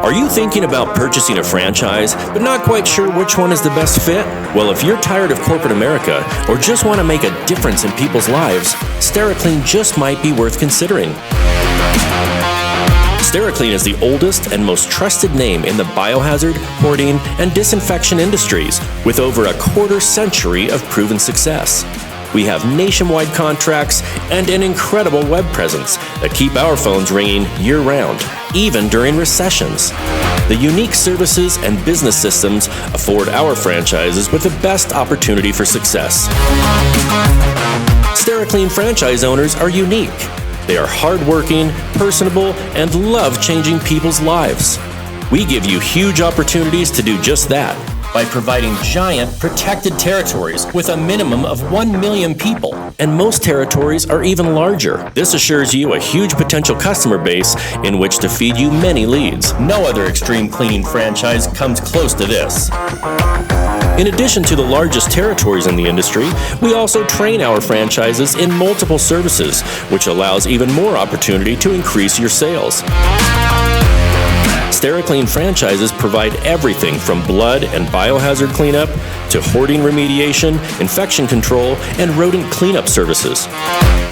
Are you thinking about purchasing a franchise, but not quite sure which one is the best fit? Well, if you're tired of corporate America or just want to make a difference in people's lives, Steri-Clean just might be worth considering. Steri-Clean is the oldest and most trusted name in the biohazard, hoarding, and disinfection industries, with over a quarter-century of proven success. We have nationwide contracts and an incredible web presence that keep our phones ringing year-round, even during recessions. The unique services and business systems afford our franchises with the best opportunity for success. Steri-Clean franchise owners are unique. They are hardworking, personable, and love changing people's lives. We give you huge opportunities to do just that by providing giant, protected territories with a minimum of 1 million people. And most territories are even larger. This assures you a huge potential customer base in which to feed you many leads. No other extreme cleaning franchise comes close to this. In addition to the largest territories in the industry, we also train our franchises in multiple services, which allows even more opportunity to increase your sales. Steri-Clean franchises provide everything from blood and biohazard cleanup to hoarding remediation, infection control, and rodent cleanup services.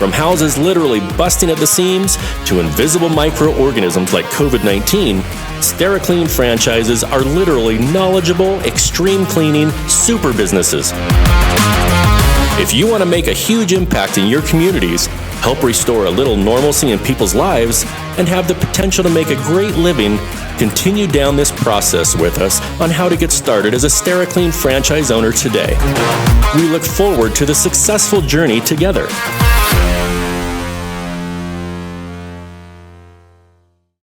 From houses literally busting at the seams to invisible microorganisms like COVID-19, Steri-Clean franchises are literally knowledgeable, extreme cleaning super businesses. If you want to make a huge impact in your communities, help restore a little normalcy in people's lives, and have the potential to make a great living, continue down this process with us on how to get started as a Steri-Clean franchise owner today. We look forward to the successful journey together.